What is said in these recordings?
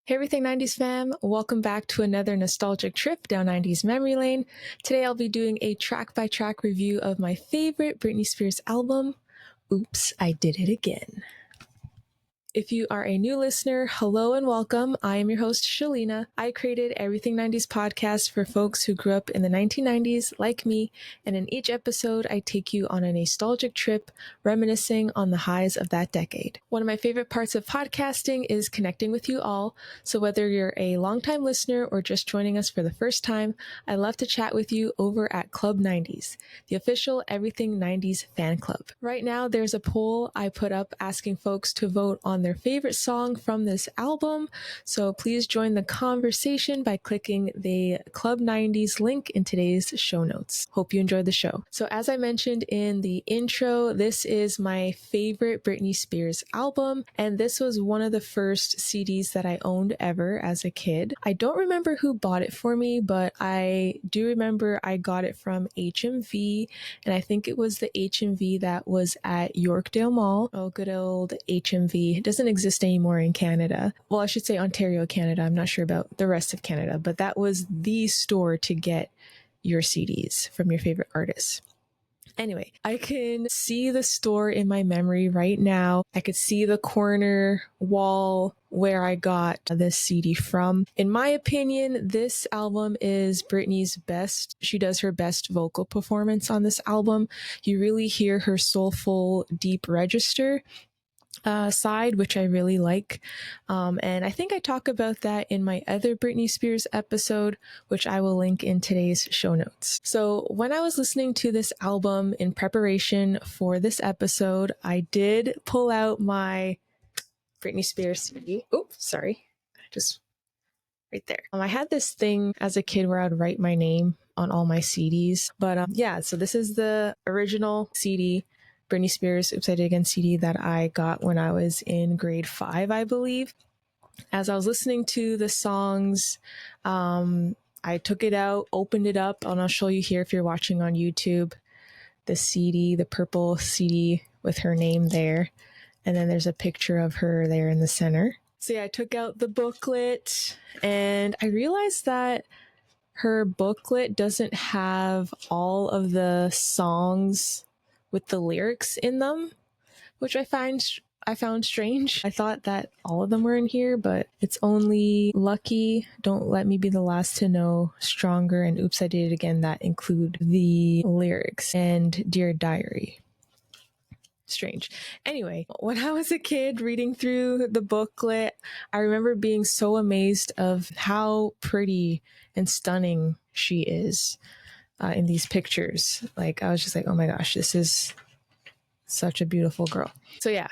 Hey everything 90s fam, welcome back to another nostalgic trip down 90s memory lane. Today I'll be doing a track by track review of my favorite Britney Spears album, Oops, I Did It Again. If you are a new listener, hello and welcome. I am your host, Shaleena. I created Everything 90s podcast for folks who grew up in the 1990s like me, and in each episode, I take you on a nostalgic trip, reminiscing on the highs of that decade. One of my favorite parts of podcasting is connecting with you all, so whether you're a longtime listener or just joining us for the first time, I love to chat with you over at Club 90s, the official Everything 90s fan club. Right now, there's a poll I put up asking folks to vote on their favorite song from this album. So please join the conversation by clicking the Club 90s link in today's show notes. Hope you enjoyed the show. So as I mentioned in the intro, this is my favorite Britney Spears album, and this was one of the first CDs that I owned ever as a kid. I don't remember who bought it for me, but I do remember I got it from HMV, and I think it was the HMV that was at Yorkdale Mall. Oh, good old HMV. It doesn't exist anymore in Canada. Well, I should say Ontario, Canada. I'm not sure about the rest of Canada, but that was the store to get your CDs from your favorite artists. Anyway, I can see the store in my memory right now. I could see the corner wall where I got this CD from. In my opinion, this album is Britney's best. She does her best vocal performance on this album. You really hear her soulful, deep register side, which I really like. And I think I talk about that in my other Britney Spears episode, which I will link in today's show notes. So when I was listening to this album in preparation for this episode, I did pull out my Britney Spears CD. Oops, sorry. Just right there. I had this thing as a kid where I'd write my name on all my CDs. But yeah, so this is the original CD, Britney Spears Oops, I Did It Again CD that I got when I was in grade 5, I believe. As I was listening to the songs, I took it out, opened it up, and I'll show you here if you're watching on YouTube, the CD, the purple CD with her name there. And then there's a picture of her there in the center. So yeah, I took out the booklet and I realized that her booklet doesn't have all of the songs with the lyrics in them, which I found strange. I thought that all of them were in here, but it's only Lucky, Don't Let Me Be the Last to Know, Stronger, and Oops, I Did It Again that include the lyrics, and Dear Diary. Strange. Anyway, when I was a kid reading through the booklet, I remember being so amazed of how pretty and stunning she is in these pictures. Like, I was just like, oh my gosh, this is such a beautiful girl. So yeah,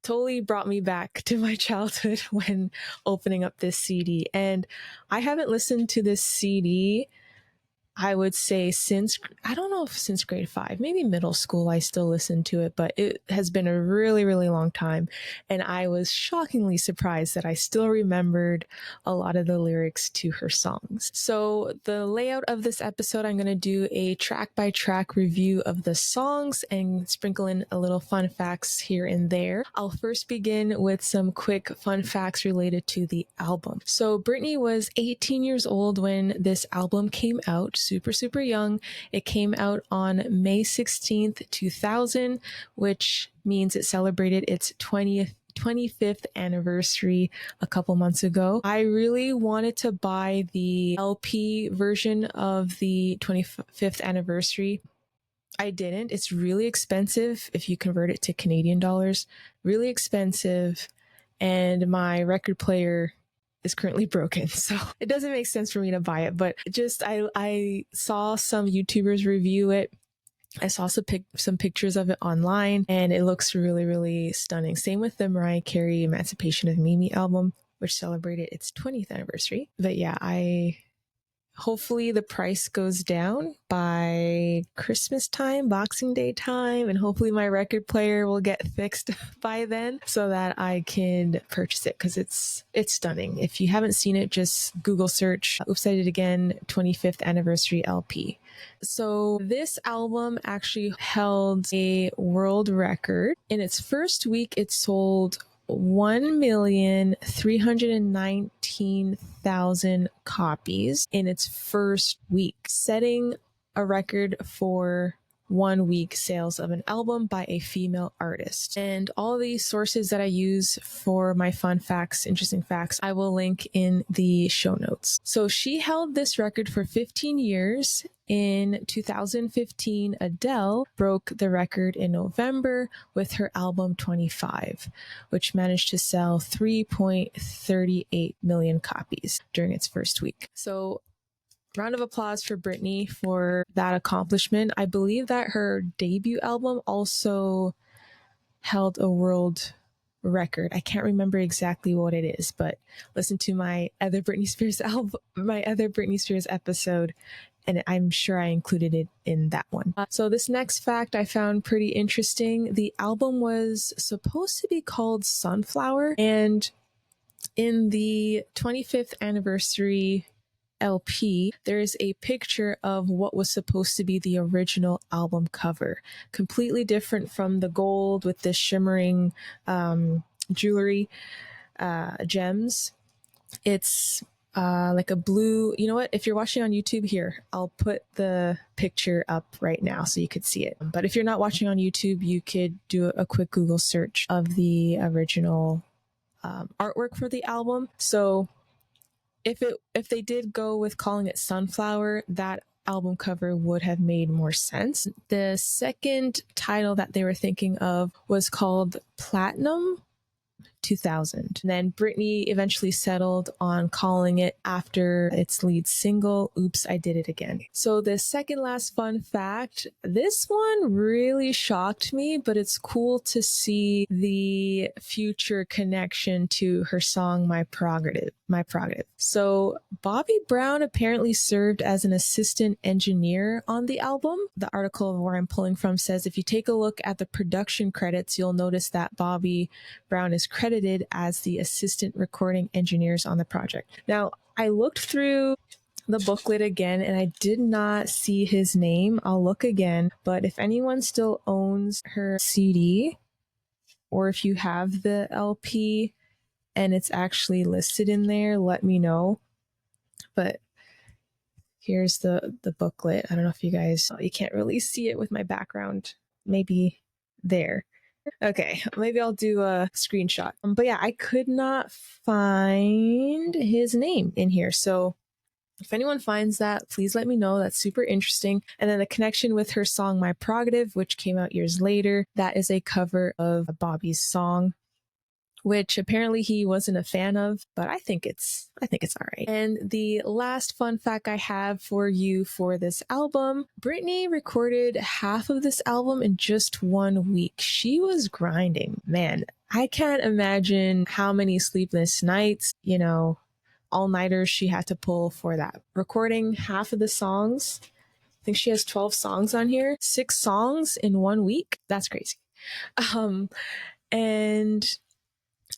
totally brought me back to my childhood when opening up this CD. And I haven't listened to this CD, I would say since, I don't know if since grade 5, maybe middle school, I still listen to it, but it has been a really, really long time. And I was shockingly surprised that I still remembered a lot of the lyrics to her songs. So the layout of this episode, I'm going to do a track by track review of the songs and sprinkle in a little fun facts here and there. I'll first begin with some quick fun facts related to the album. So Britney was 18 years old when this album came out. Super young. It came out on May 16th, 2000, which means it celebrated its 25th anniversary a couple months ago. I really wanted to buy the LP version of the 25th anniversary. I didn't. It's really expensive if you convert it to Canadian dollars. Really expensive. And my record player is currently broken, so it doesn't make sense for me to buy it. But just I saw some YouTubers review it. I saw some pictures of it online, and it looks really, really stunning. Same with the Mariah Carey Emancipation of Mimi album, which celebrated its 20th anniversary. But yeah, hopefully the price goes down by Christmas time, Boxing Day time, and hopefully my record player will get fixed by then so that I can purchase it, because it's stunning. If you haven't seen it, just Google search Oops, I Did It Again 25th Anniversary LP. So this album actually held a world record. In its first week, it sold 1,319,000 copies in its first week, setting a record for 1 week sales of an album by a female artist. And all the sources that I use for my fun facts, interesting facts, I will link in the show notes. So she held this record for 15 years. In 2015, Adele broke the record in November with her album 25, which managed to sell 3.38 million copies during its first week. So round of applause for Britney for that accomplishment. I believe that her debut album also held a world record. I can't remember exactly what it is, but listen to my other Britney Spears episode, and I'm sure I included it in that one. So this next fact I found pretty interesting. The album was supposed to be called Sunflower, and in the 25th anniversary LP, there's a picture of what was supposed to be the original album cover. Completely different from the gold with the shimmering jewelry, gems. It's like a blue. You know what? If you're watching on YouTube, here, I'll put the picture up right now so you could see it. But if you're not watching on YouTube, you could do a quick Google search of the original artwork for the album. So if they did go with calling it Sunflower, that album cover would have made more sense. The second title that they were thinking of was called Platinum 2000. And then Britney eventually settled on calling it after its lead single, Oops, I Did It Again. So the second last fun fact, this one really shocked me, but it's cool to see the future connection to her song, My Prerogative. So Bobby Brown apparently served as an assistant engineer on the album. The article where I'm pulling from says if you take a look at the production credits, you'll notice that Bobby Brown is credited as the assistant recording engineers on the project. Now, I looked through the booklet again and I did not see his name. I'll look again, but if anyone still owns her CD, or if you have the LP and it's actually listed in there, let me know. But here's the booklet. I don't know if you can't really see it with my background. Maybe there. Okay, maybe I'll do a screenshot. But yeah, I could not find his name in here. So if anyone finds that, please let me know. That's super interesting. And then the connection with her song, My Prerogative, which came out years later, that is a cover of Bobby's song, which apparently he wasn't a fan of, but I think it's all right. And the last fun fact I have for you for this album, Britney recorded half of this album in just 1 week. She was grinding. Man, I can't imagine how many sleepless nights, all-nighters she had to pull for that. Recording half of the songs. I think she has 12 songs on here. 6 songs in 1 week. That's crazy. And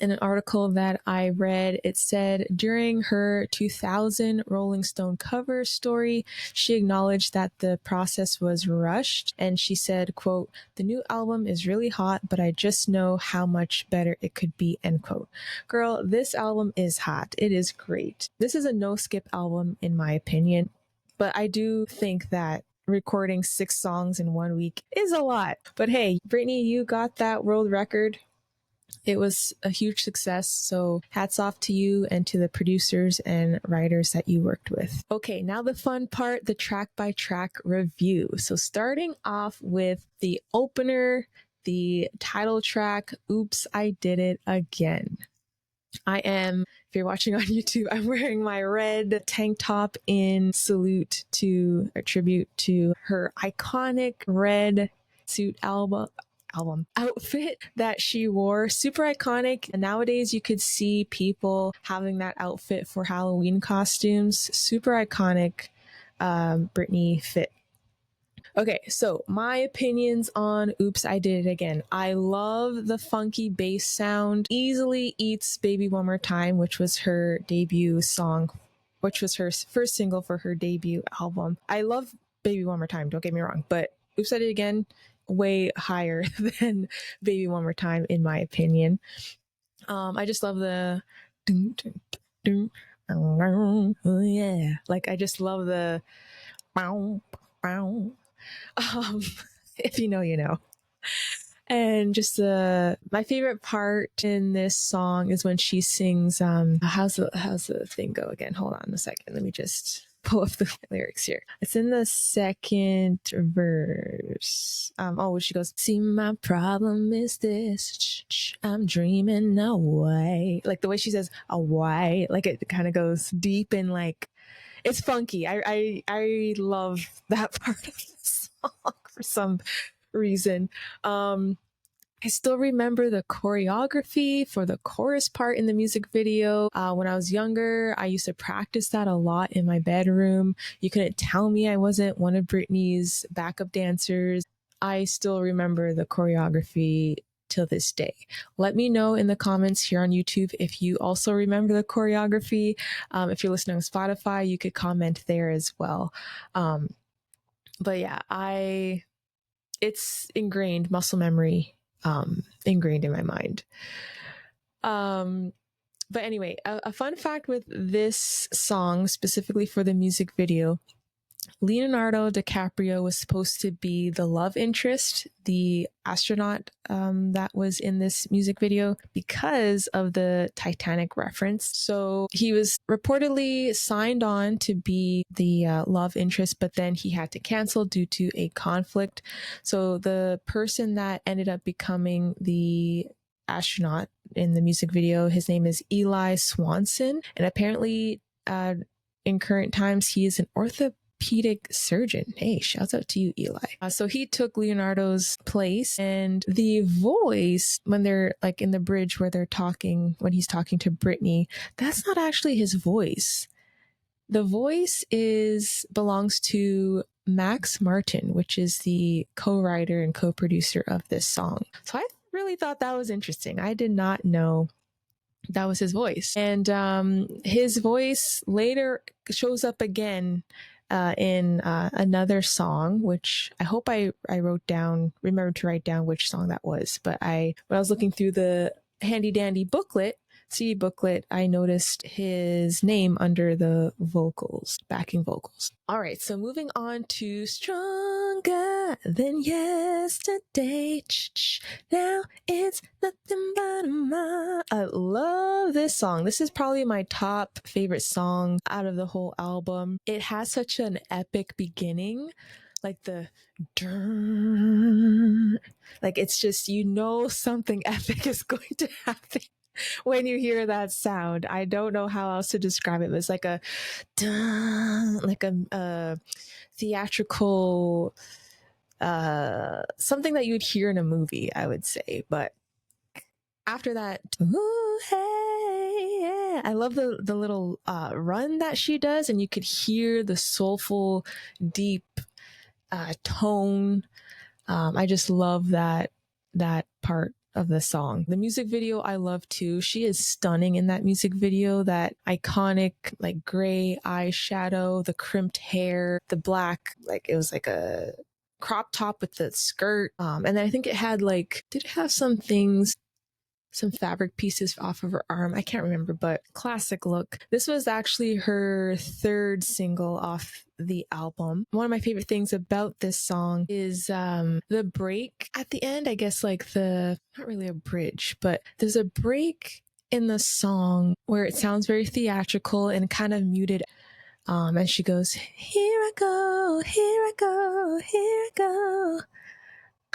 in an article that I read, it said during her 2000 Rolling Stone cover story, she acknowledged that the process was rushed. And she said, quote, "The new album is really hot, but I just know how much better it could be," end quote. Girl, this album is hot. It is great. This is a no-skip album, in my opinion. But I do think that recording 6 songs in 1 week is a lot. But hey, Britney, you got that world record. It was a huge success, so hats off to you and to the producers and writers that you worked with. Okay, now the fun part, the track by track review. So starting off with the opener, the title track, Oops, I Did It Again. If you're watching on YouTube, I'm wearing my red tank top in tribute to her iconic red suit outfit that she wore. Super iconic. And nowadays you could see people having that outfit for Halloween costumes. Super iconic Britney fit. Okay, so my opinions on Oops, I Did It Again. I love the funky bass sound. Easily eats Baby One More Time, which was her debut song, which was her first single for her debut album. I love Baby One More Time, don't get me wrong, but Oops, I Did It Again, way higher than Baby One More Time, in my opinion. I just love the dun, dun, dun, dun, oh yeah. Like I just love the bow, bow. Um, if you know, you know. And just my favorite part in this song is when she sings how's the thing go again? Hold on a second. Let me just pull up the lyrics here. It's in the second verse. She goes, see, my problem is this. I'm dreaming away. Like the way she says away, like it kind of goes deep and like it's funky. I love that part of the song for some reason. I still remember the choreography for the chorus part in the music video. When I was younger, I used to practice that a lot in my bedroom. You couldn't tell me I wasn't one of Britney's backup dancers. I still remember the choreography till this day. Let me know in the comments here on YouTube if you also remember the choreography. If you're listening on Spotify, you could comment there as well. But yeah, it's ingrained muscle memory, ingrained in my mind. But anyway, a fun fact with this song, specifically for the music video, Leonardo DiCaprio was supposed to be the love interest, the astronaut that was in this music video because of the Titanic reference. So he was reportedly signed on to be the love interest, but then he had to cancel due to a conflict. So the person that ended up becoming the astronaut in the music video, his name is Eli Swanson. And apparently in current times, he is an orthopedic surgeon. Hey, shouts out to you, Eli. So he took Leonardo's place, and the voice when they're like in the bridge where they're talking, when he's talking to Britney, that's not actually his voice. The voice belongs to Max Martin, which is the co-writer and co-producer of this song. So I really thought that was interesting. I did not know that was his voice. And his voice later shows up again in another song, which I hope I remembered to write down which song that was. But when I was looking through the handy dandy CD booklet, I noticed his name under the backing vocals. All right, so moving on to Stronger Than Yesterday. Now it's nothing but a mind. I love this song. This is probably my top favorite song out of the whole album. It has such an epic beginning. Like the like it's just, something epic is going to happen when you hear that sound. I don't know how else to describe it, but it's like a theatrical something that you'd hear in a movie, I would say. But after that, ooh, hey, yeah, I love the little run that she does, and you could hear the soulful, deep tone. I just love that part of the song. The music video I love too. She is stunning in that music video. That iconic like gray eyeshadow, the crimped hair, the black, like it was like a crop top with the skirt. And then I think it had did it have some fabric pieces off of her arm? I can't remember, but classic look. This was actually her third single off the album. One of my favorite things about this song is the break at the end. I guess not really a bridge, but there's a break in the song where it sounds very theatrical and kind of muted. And she goes, here I go, here I go, here I go.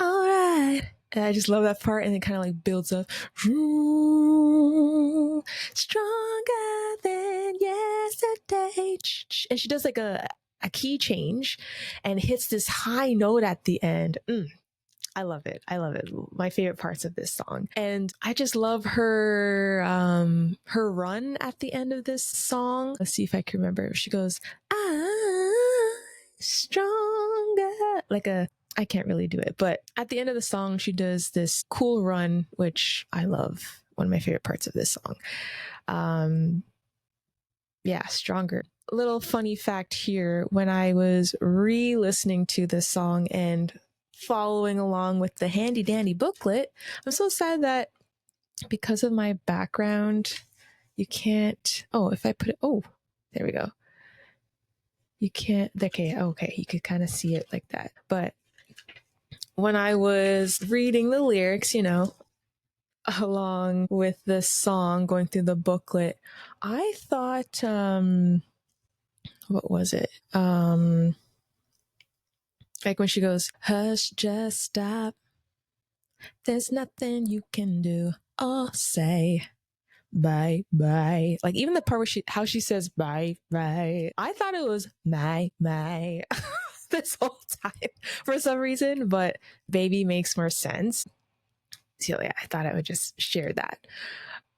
All right. And I just love that part, and it kind of builds up. Ooh, stronger than yesterday. And she does a key change and hits this high note at the end. I love it. I love it. My favorite parts of this song. And I just love her run at the end of this song. Let's see if I can remember. She goes, I'm stronger. I can't really do it, but at the end of the song, she does this cool run, which I love. One of my favorite parts of this song. Yeah, Stronger. A little funny fact here, when I was re-listening to this song and following along with the handy dandy booklet, I'm so sad that because of my background, you can't. Oh, if I put it, oh, there we go. You can't. Okay, you could kind of see it like that. But when I was reading the lyrics, along with the song, going through the booklet, I thought, what was it? Like when she goes, "Hush, just stop. There's nothing you can do or say. Bye, bye." Like even the part where how she says bye, bye. I thought it was my, this whole time for some reason, but baby makes more sense. So yeah, I thought I would just share that.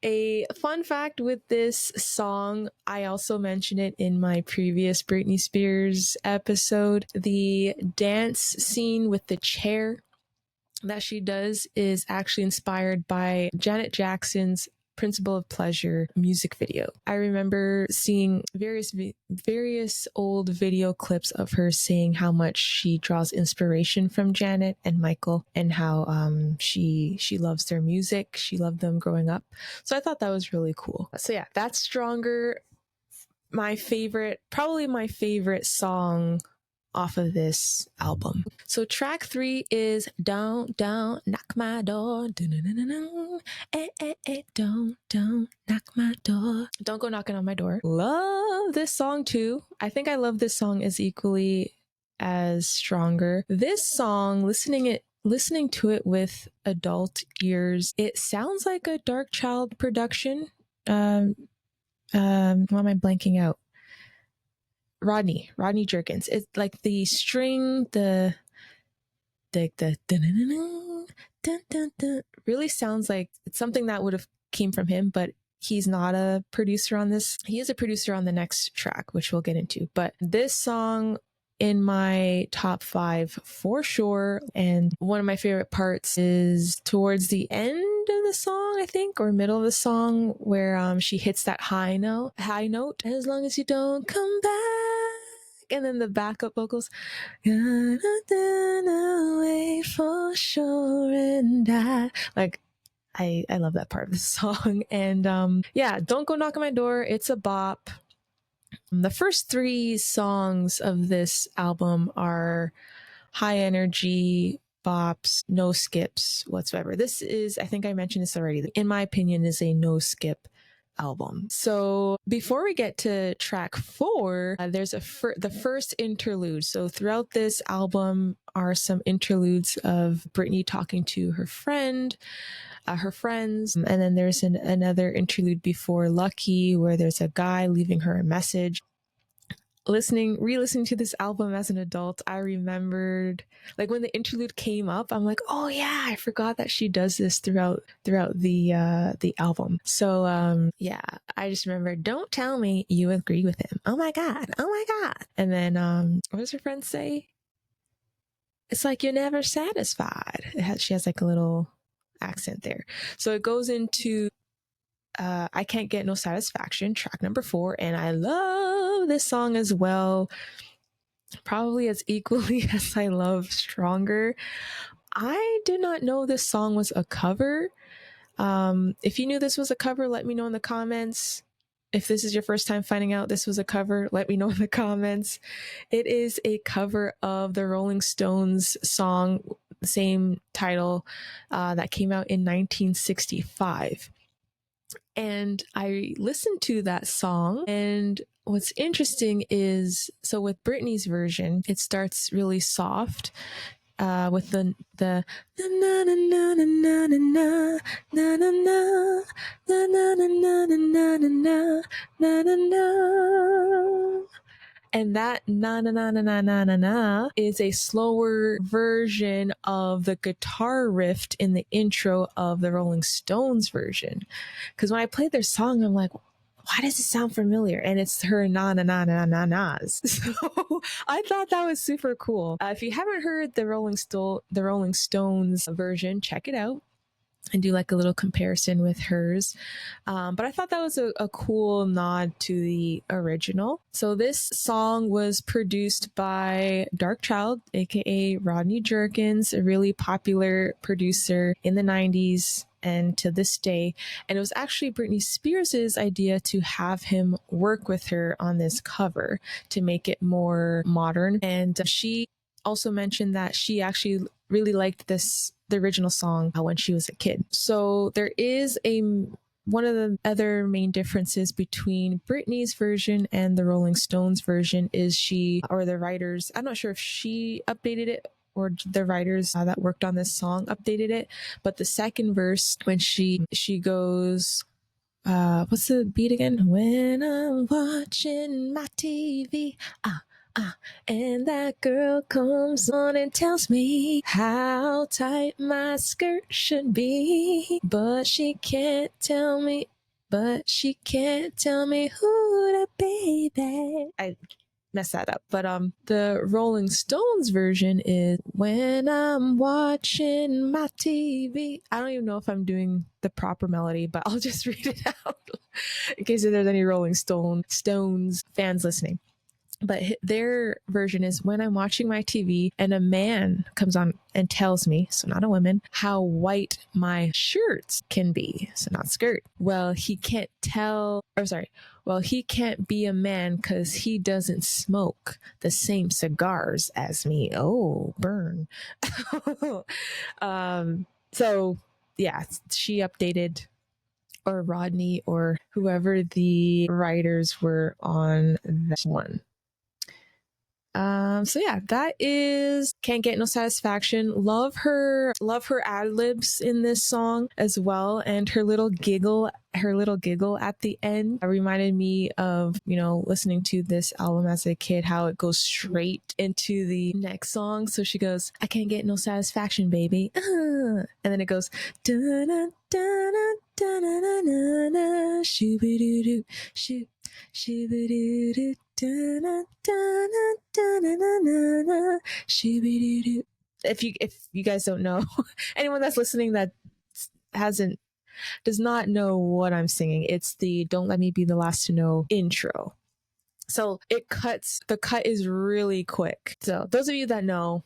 A fun fact with this song, I also mentioned it in my previous Britney Spears episode. The dance scene with the chair that she does is actually inspired by Janet Jackson's Principle of Pleasure music video. I remember seeing various old video clips of her saying how much she draws inspiration from Janet and Michael, and how she loves their music. She loved them growing up. So I thought that was really cool. So yeah, that's Stronger. Probably my favorite song off of this album. So track 3 is Don't Knock My Door. Don't knock my door. Don't go knocking on my door. Love this song too. I think I love this song as equally as Stronger. This song, listening to it with adult ears, it sounds like a Dark Child production. Why am I blanking out? Rodney Jerkins. It's like the string, the really sounds like it's something that would have came from him, but he's not a producer on this. He is a producer on the next track, which we'll get into. But this song in my top 5 for sure. And one of my favorite parts is towards the end of the song, I think, or middle of the song, where she hits that high note. As long as you don't come back. And then the backup vocals, gonna turn away for sure and I love that part of the song. And yeah, Don't Go Knock on My Door, it's a bop. The first 3 songs of this album are high energy bops, no skips whatsoever. This is, I think I mentioned this already, in my opinion, is a no skip album. So before we get to track 4, there's the first interlude. So throughout this album are some interludes of Britney talking to her friends, and then there's another interlude before Lucky, where there's a guy leaving her a message. Re-listening to this album as an adult, I remembered, like, when the interlude came up, I'm like, oh yeah, I forgot that she does this throughout the album. So yeah, I just remember, don't tell me you agree with him. Oh my god. And then what does her friend say? It's like you're never satisfied. She has like a little accent there. So it goes into I Can't Get No Satisfaction, track number 4, and I love this song as well, probably as equally as I love Stronger. I did not know this song was a cover. If you knew this was a cover, let me know in the comments. If this is your first time finding out this was a cover, let me know in the comments. It is a cover of the Rolling Stones song, same title, that came out in 1965. And I listened to that song, and what's interesting is, so with Britney's version, it starts really soft, with the na na na na na na na na na na na na na na na na na. And that na na na na na na na na is a slower version of the guitar riff in the intro of the Rolling Stones version. Because when I played their song, I'm like, why does it sound familiar? And it's her na na na na na nas. So I thought that was super cool. If you haven't heard the Rolling Stones version, check it out and do like a little comparison with hers. But I thought that was a cool nod to the original. So this song was produced by Dark Child, aka Rodney Jerkins, a really popular producer in the 90s and to this day. And it was actually Britney Spears' idea to have him work with her on this cover to make it more modern. And she also mentioned that she actually really liked the original song when she was a kid. So there is one of the other main differences between Britney's version and the Rolling Stones version is the writers, I'm not sure if she updated it or the writers that worked on this song updated it, but the second verse, when she goes, what's the beat again? When I'm watching my TV, and that girl comes on and tells me how tight my skirt should be, but she can't tell me who to be. I messed that up, but the Rolling Stones version is when I'm watching my TV. I don't even know if I'm doing the proper melody, but I'll just read it out in case there's any Rolling Stones fans listening. But their version is when I'm watching my TV and a man comes on and tells me, so not a woman, how white my shirts can be, so not skirt. Well, he can't be a man because he doesn't smoke the same cigars as me. Oh, burn. So yeah, she updated, or Rodney or whoever the writers were on that one. So yeah, that is Can't Get No Satisfaction. Love her ad libs in this song as well, and her little giggle at the end reminded me of, listening to this album as a kid, how it goes straight into the next song. So she goes, I can't get no satisfaction, baby. And then it goes, da-na, da-na, da-na-na-na-na, shoo-ba-doo-doo, shoo, shoo-ba-doo-doo. If you guys don't know, anyone that's listening that does not know what I'm singing, it's the Don't Let Me Be the Last to Know intro. So the cut is really quick. So those of you that know.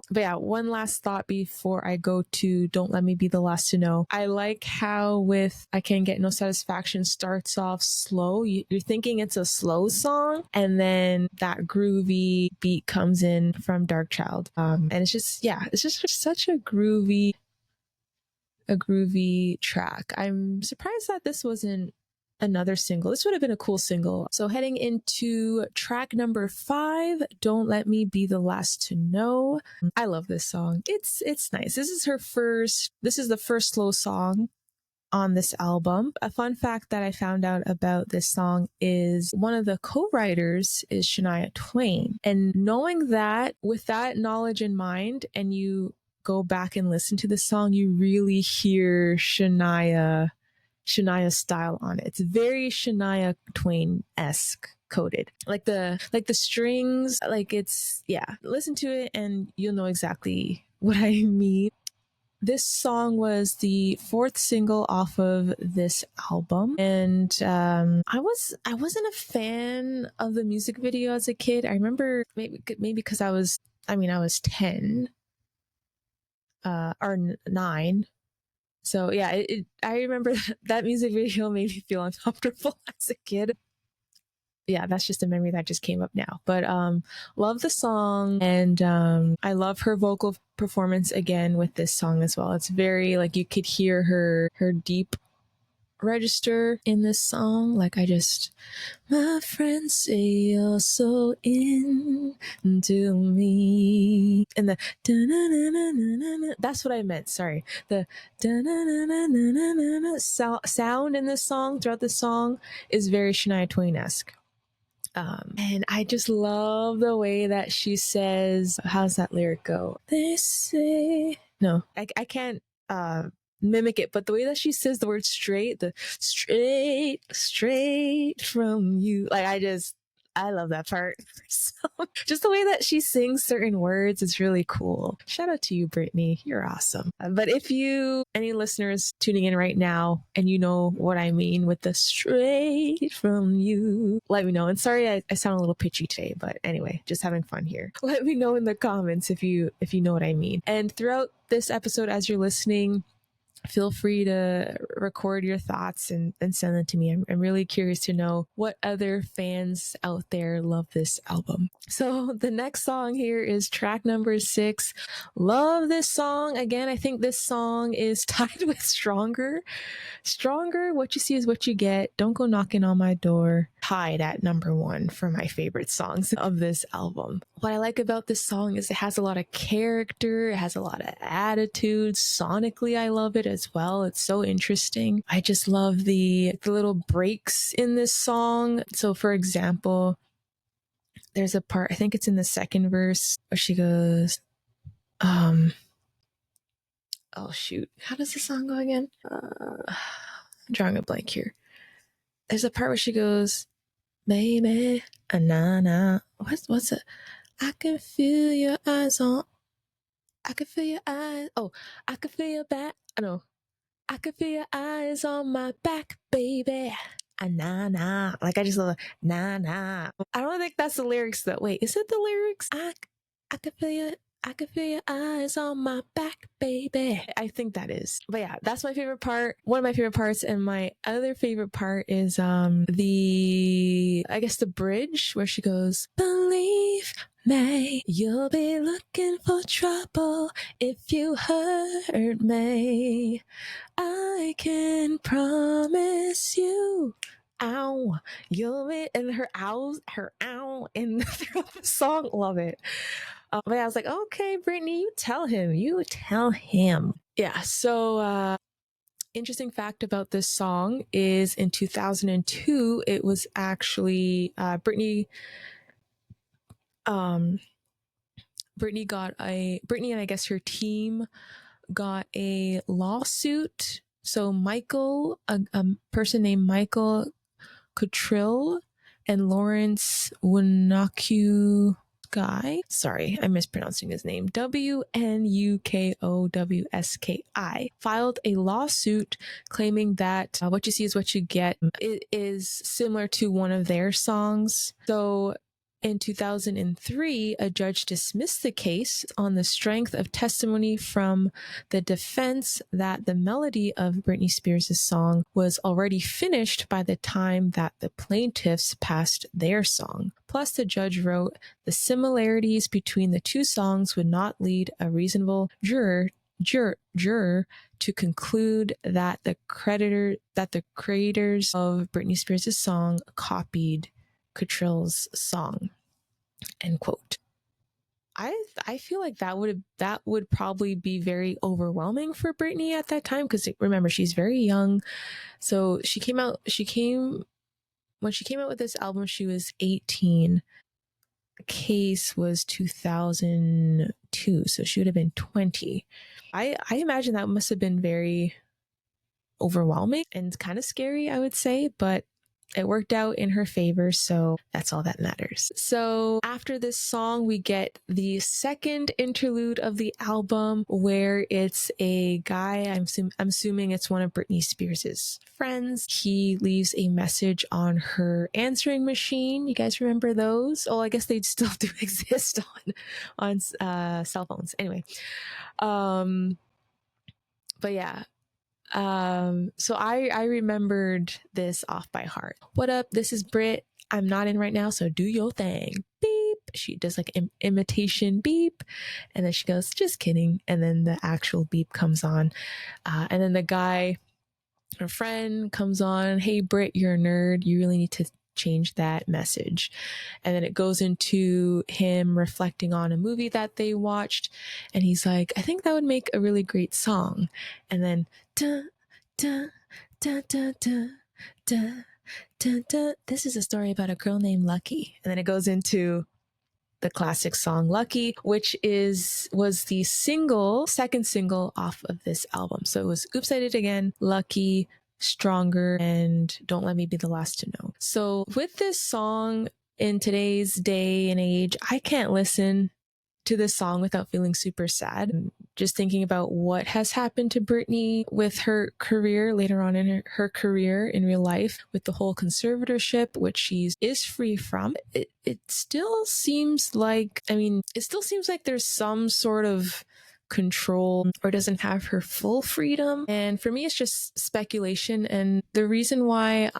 But yeah, one last thought before I go to Don't Let Me Be the Last to Know. I like how with I Can't Get No Satisfaction starts off slow. You're thinking it's a slow song, and then that groovy beat comes in from Dark Child. And it's just such a groovy track. I'm surprised that this wasn't another single. This would have been a cool single. So heading into track number 5, Don't Let Me Be the Last to Know. I love this song. It's nice. This is the first slow song on this album. A fun fact that I found out about this song is one of the co-writers is Shania Twain. And knowing that, with that knowledge in mind, and you go back and listen to the song, you really hear Shania style on it. It's very Shania Twain-esque coded. Like the strings, listen to it and you'll know exactly what I mean. This song was the 4th single off of this album, and I wasn't a fan of the music video as a kid. I remember maybe because I was 10 or 9. So yeah, I remember that music video made me feel uncomfortable as a kid. Yeah, that's just a memory that just came up now. But love the song, and I love her vocal performance again with this song as well. It's very you could hear her deep register in this song. My friends say you're so into me, and the da-na-na-na-na-na, that's what I meant, sorry, the da-na-na-na-na-na sound in this song throughout the song is very Shania Twain-esque. And I just love the way that she says, how's that lyric go? They say, no, I can't mimic it, but the way that she says the word straight, the straight from you, I love that part. So, just the way that she sings certain words is really cool. Shout out to you, Britney. You're awesome. But if any listeners tuning in right now, and you know what I mean with the straight from you, let me know. And sorry, I sound a little pitchy today, but anyway, just having fun here. Let me know in the comments if you know what I mean. And throughout this episode, as you're listening, feel free to record your thoughts and send them to me. I'm really curious to know what other fans out there love this album. So the next song here is track number 6. Love this song. Again, I think this song is tied with Stronger. Stronger, what you see is what you get. Don't go knocking on my door. Tied at number 1 for my favorite songs of this album. What I like about this song is it has a lot of character, it has a lot of attitude. Sonically, I love it as well. It's so interesting. I just love the little breaks in this song. So, for example, there's a part, I think it's in the second verse, where she goes, oh shoot, how does the song go again? I'm drawing a blank here. There's a part where she goes, baby, na na. What's it? I can feel your eyes on. I can feel your eyes. Oh, I can feel your back. No, I can feel your eyes on my back, baby. Na na. Like I just love na na. I don't think that's the lyrics though. Wait, is it the lyrics? I can feel your. I can feel your eyes on my back, baby. I think that is. But yeah, that's my favorite part. One of my favorite parts. And my other favorite part is the bridge where she goes, believe me, you'll be looking for trouble if you hurt me. I can promise you. Ow, you'll be, and her ow, and throughout the song, love it. But I was like, okay, Britney, you tell him. Yeah. So, interesting fact about this song is in 2002, it was actually Britney. Britney and I guess her team got a lawsuit. So Michael, a person named Michael Cottrell and Lawrence Wunukow Guy. Sorry, I'm mispronouncing his name. WnukoWski filed a lawsuit claiming that What You See Is What You Get it is similar to one of their songs. So in 2003, a judge dismissed the case on the strength of testimony from the defense that the melody of Britney Spears' song was already finished by the time that the plaintiffs passed their song. Plus, the judge wrote, the similarities between the two songs would not lead a reasonable juror to conclude that the creators of Britney Spears' song copied Cottrell's song. End quote. I feel like that would probably be very overwhelming for Britney at that time, because remember, she's very young. So when she came out with this album, she was 18. Case was 2002, so she would have been 20. I imagine that must have been very overwhelming and kind of scary, I would say, but it worked out in her favor, so that's all that matters. So after this song, we get the second interlude of the album, where it's a guy, I'm assuming it's one of Britney Spears' friends. He leaves a message on her answering machine. You guys remember those? Oh, I guess they still do exist on cell phones. Anyway, but yeah. So I remembered this off by heart. What up? This is Brit. I'm not in right now, so do your thing. Beep. She does like an imitation beep, and then she goes, just kidding. And then the actual beep comes on. And then the guy, her friend, comes on. Hey, Brit, you're a nerd. You really need to change that message. And then it goes into him reflecting on a movie that they watched, and he's like, I think that would make a really great song. And then da, da, da, da, da, da, da, da. This is a story about a girl named Lucky. And then it goes into the classic song Lucky, which was the second single off of this album. So it was Oops, I Did It Again, Lucky, Stronger, and Don't Let Me Be the Last to Know. So with this song, in today's day and age, I can't listen to this song without feeling super sad. Just thinking about what has happened to Britney with her career later on in her career in real life, with the whole conservatorship, which she is free from. It still seems like there's some sort of control or doesn't have her full freedom. And for me, it's just speculation. And the reason why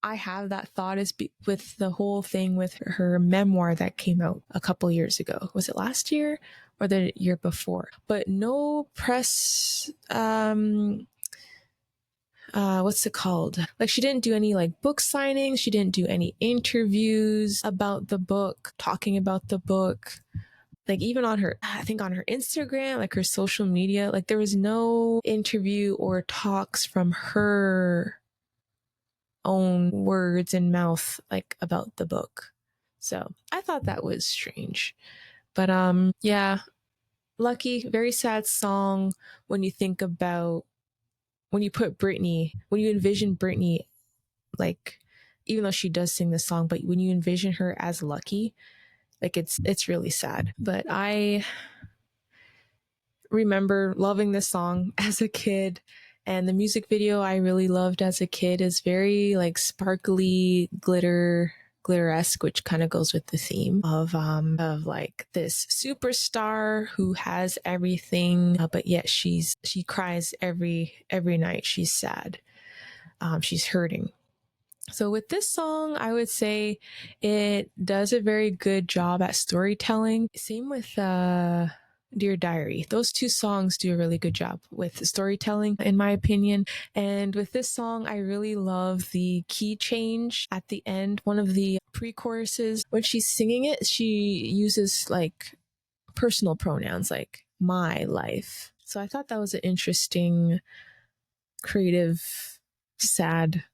I have that thought is with the whole thing with her memoir that came out a couple years ago. Was it last year or the year before? But no press, what's it called? Like, she didn't do any like book signings. She didn't do any interviews about the book, talking about the book. Like, even on her, I think on her Instagram, like her social media, like there was no interview or talks from her own words and mouth, like about the book. So I thought that was strange. But yeah, Lucky, very sad song when you think about, when you put Britney, when you envision Britney, like, even though she does sing the song, but when you envision her as Lucky, like it's really sad. But I remember loving this song as a kid, and the music video I really loved as a kid is very like sparkly glitter-esque, which kind of goes with the theme of like this superstar who has everything, but yet she cries every night. She's sad. She's hurting. So with this song, I would say it does a very good job at storytelling. Same with Dear Diary. Those two songs do a really good job with storytelling, in my opinion. And with this song, I really love the key change at the end. One of the pre-choruses, when she's singing it, she uses like personal pronouns like my life. So I thought that was an interesting, creative, sad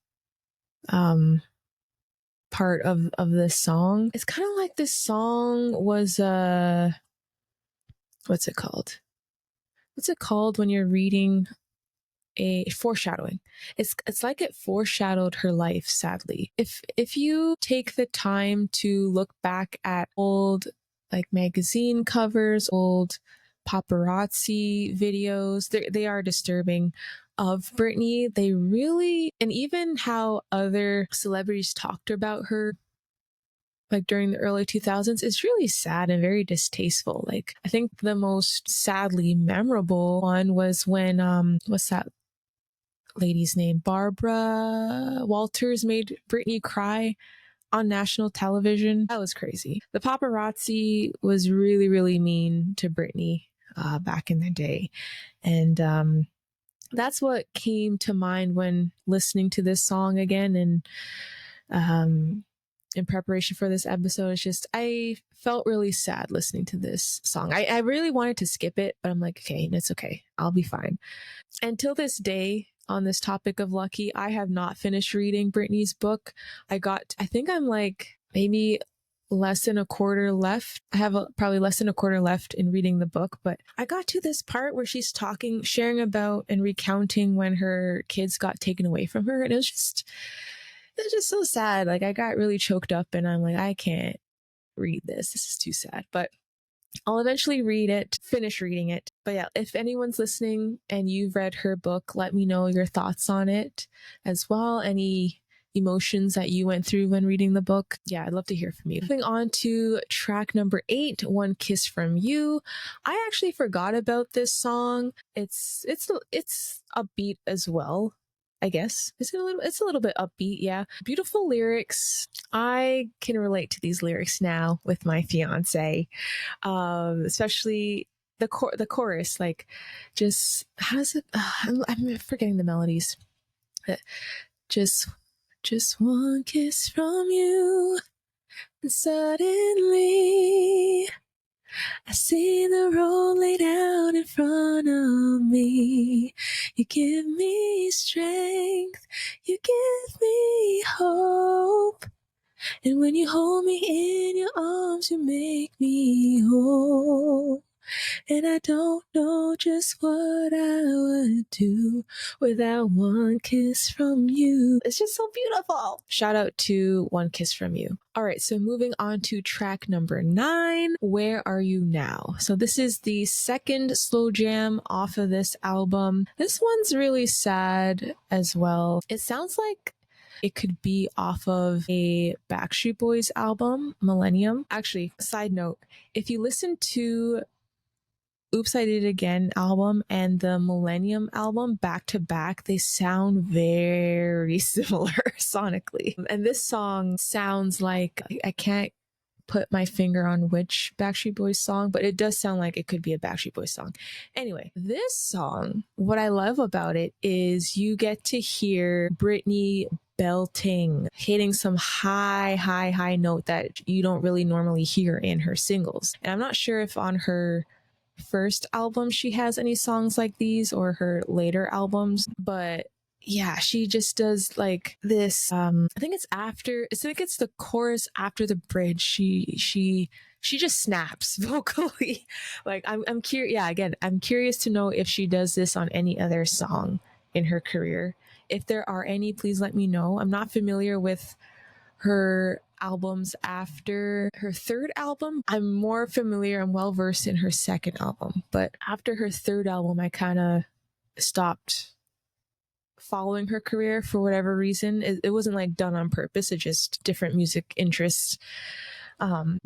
part of this song. It's kind of like this song was what's it called when you're reading a foreshadowing. It's like it foreshadowed her life, sadly. If you take the time to look back at old like magazine covers, old paparazzi videos, they are disturbing, of Britney. They really, and even how other celebrities talked about her like during the early 2000s is really sad and very distasteful. Like, I think the most sadly memorable one was when what's that lady's name? Barbara Walters made Britney cry on national television. That was crazy. The paparazzi was really, really mean to Britney back in the day. And that's what came to mind when listening to this song again. And in preparation for this episode, it's just, I felt really sad listening to this song. I really wanted to skip it, but I'm like, okay, it's okay. I'll be fine. Until this day, on this topic of Lucky, I have not finished reading Britney's book. I think I'm like maybe less than a quarter left. I have probably less than a quarter left in reading the book, but I got to this part where she's sharing about and recounting when her kids got taken away from her. And it was just so sad. Like, I got really choked up and I'm like, I can't read this. This is too sad. But I'll eventually finish reading it. But yeah, if anyone's listening and you've read her book, let me know your thoughts on it as well. Any emotions that you went through when reading the book. Yeah, I'd love to hear from you. Moving on to track number 8, One Kiss from You. I actually forgot about this song. It's upbeat as well, I guess. It's a little bit upbeat, yeah. Beautiful lyrics. I can relate to these lyrics now with my fiance, especially the chorus. Like, just how does it? I'm forgetting the melodies. Just one kiss from you, and suddenly I see the road laid out in front of me. You give me strength, you give me hope. And when you hold me in your arms, you make me whole. And I don't know just what I would do without one kiss from you. It's just so beautiful. Shout out to One Kiss from You. All right, so moving on to track number 9, Where Are You Now? So this is the second slow jam off of this album. This one's really sad as well. It sounds like it could be off of a Backstreet Boys album, Millennium. Actually, side note, if you listen to Oops, I Did It Again album and the Millennium album back to back, they sound very similar sonically. And this song sounds like, I can't put my finger on which Backstreet Boys song, but it does sound like it could be a Backstreet Boys song. Anyway, this song, what I love about it is you get to hear Britney belting, hitting some high note that you don't really normally hear in her singles. And I'm not sure if on her first album she has any songs like these or her later albums, but yeah, she just does like this. I think it's the chorus after the bridge. She just snaps vocally. Like I'm curious. Yeah, again, I'm curious to know if she does this on any other song in her career. If there are any, please let me know. I'm not familiar with her albums after her third album. I'm more familiar, I'm well versed in her second album, but after her third album, I kind of stopped following her career for whatever reason. It wasn't like done on purpose, it just different music interests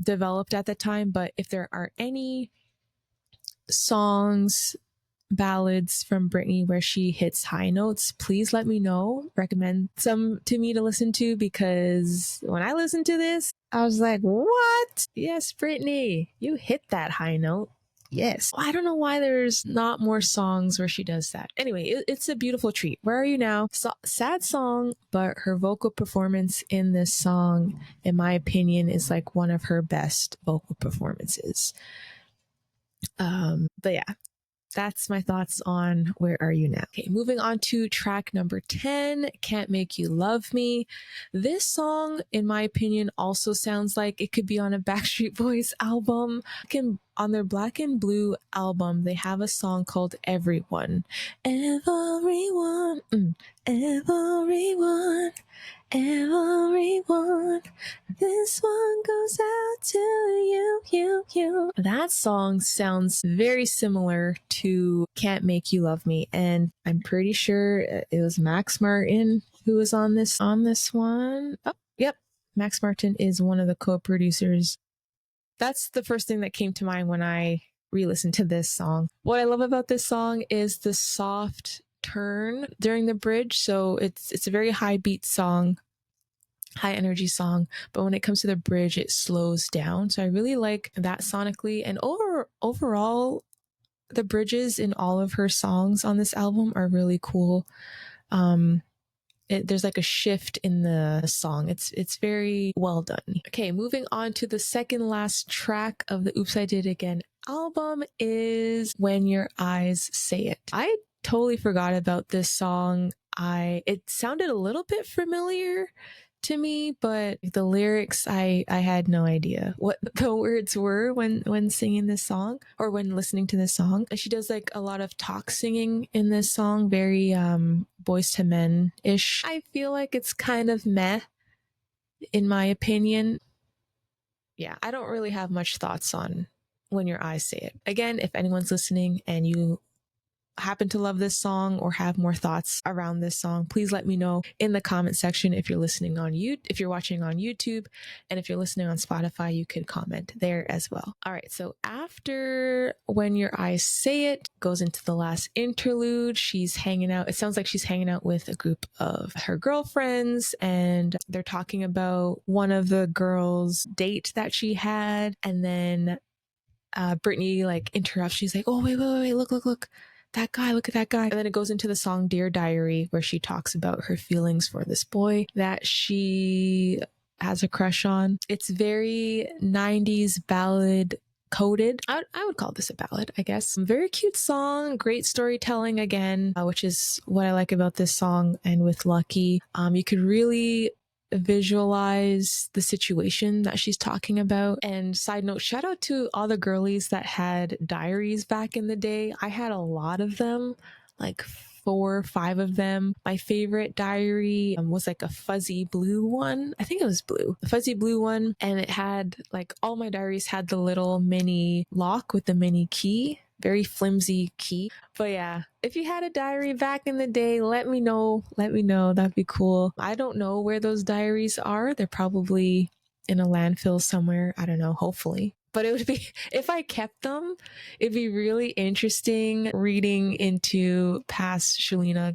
developed at the time. But if there are any songs, ballads from Britney where she hits high notes, please let me know. Recommend some to me to listen to, because when I listened to this, I was like, what? Yes, Britney, you hit that high note. Yes. I don't know why there's not more songs where she does that. Anyway, it's a beautiful treat. Where Are You Now? Sad song, but her vocal performance in this song, in my opinion, is like one of her best vocal performances. But yeah, that's my thoughts on Where Are You Now? Okay, moving on to track number 10, Can't Make You Love Me. This song, in my opinion, also sounds like it could be on a Backstreet Boys album. On their Black and Blue album, they have a song called Everyone. Everyone, everyone, everyone. This one goes out to you. That song sounds very similar to Can't Make You Love Me, and I'm pretty sure it was Max Martin who was on this one. Oh, yep. Max Martin is one of the co-producers. That's the first thing that came to mind when I re-listened to this song. What I love about this song is the soft turn during the bridge. So it's a very high beat song, high energy song, but when it comes to the bridge, it slows down. So I really like that sonically. And overall, the bridges in all of her songs on this album are really cool. There's like a shift in the song. It's very well done. Okay, moving on to the second last track of the Oops, I Did It Again album is When Your Eyes Say It. I totally forgot about this song. It sounded a little bit familiar to me, but the lyrics, I had no idea what the words were when singing this song or when listening to this song. And she does like a lot of talk singing in this song, very Boys to Men ish. I feel like it's kind of meh, in my opinion. Yeah, I don't really have much thoughts on When Your Eyes Say It. Again, if anyone's listening and you happen to love this song or have more thoughts around this song, please let me know in the comment section. If you're listening on if you're watching on YouTube, and if you're listening on Spotify, you could comment there as well. All right, so after When Your Eyes Say It goes into the last interlude, she's hanging out. It sounds like she's hanging out with a group of her girlfriends, and they're talking about one of the girls' date that she had, and then Britney like interrupts. She's like, "Oh, wait, look. That guy, look at that guy." And then it goes into the song Dear Diary, where she talks about her feelings for this boy that she has a crush on. It's very 90s ballad coded. I would call this a ballad, I guess. Very cute song, great storytelling again, which is what I like about this song. And with Lucky, you could really visualize the situation that she's talking about. And side note, shout out to all the girlies that had diaries back in the day. I had a lot of them, like 4 or 5 of them. My favorite diary was like a fuzzy blue one. I think it was blue, a fuzzy blue one. And it had like, all my diaries had the little mini lock with the mini key, very flimsy key. But yeah, if you had a diary back in the day, let me know. That'd be cool. I don't know where those diaries are. They're probably in a landfill somewhere. I don't know, hopefully. But it would be, if I kept them, it'd be really interesting reading into past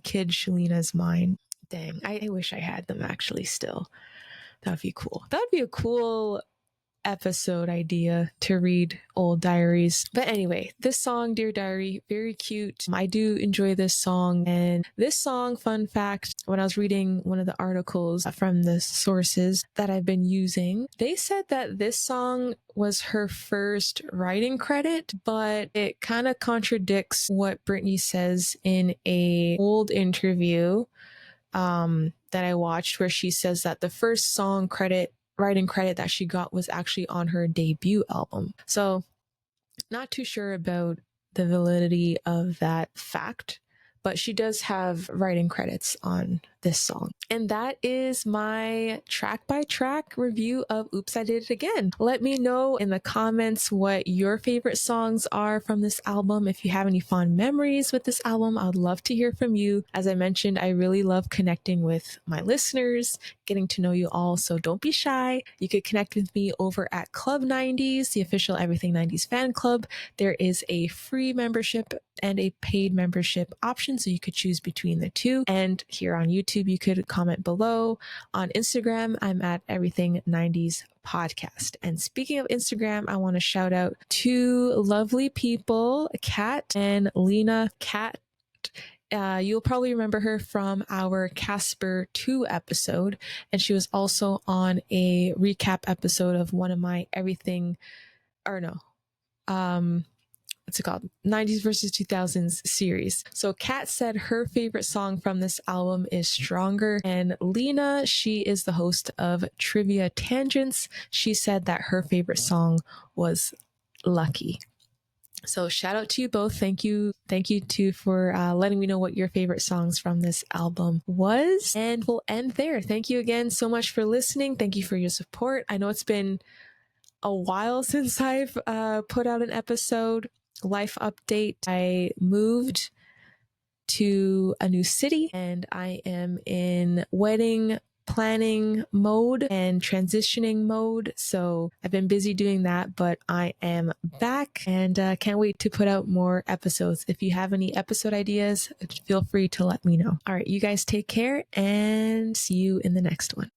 kid Shaleena's mind. Dang, I wish I had them actually still. That would be cool. That would be a cool episode idea to read old diaries. But anyway, this song, Dear Diary, very cute. I do enjoy this song. And this song, fun fact, when I was reading one of the articles from the sources that I've been using, they said that this song was her first writing credit, but it kind of contradicts what Britney says in a old interview that I watched, where she says that the first writing credit that she got was actually on her debut album. So not too sure about the validity of that fact, but she does have writing credits on this song. And that is my track by track review of Oops, I Did It Again. Let me know in the comments what your favorite songs are from this album. If you have any fond memories with this album, I'd love to hear from you. As I mentioned, I really love connecting with my listeners, getting to know you all. So don't be shy. You could connect with me over at Club 90s, the official Everything 90s fan club. There is a free membership and a paid membership option, so you could choose between the two. And here on YouTube, you could comment below. On Instagram, I'm at Everything 90s podcast. And speaking of Instagram, I want to shout out two lovely people, Kat and Lena. Kat, you'll probably remember her from our Casper 2 episode, and she was also on a recap episode of one of my what's it called? 90s versus 2000s series. So Kat said her favorite song from this album is Stronger. And Lena, she is the host of Trivia Tangents. She said that her favorite song was Lucky. So shout out to you both. Thank you too for letting me know what your favorite songs from this album was. And we'll end there. Thank you again so much for listening. Thank you for your support. I know it's been a while since I've put out an episode. Life update. I moved to a new city and I am in wedding planning mode and transitioning mode. So I've been busy doing that, but I am back and can't wait to put out more episodes. If you have any episode ideas, feel free to let me know. All right, you guys take care and see you in the next one.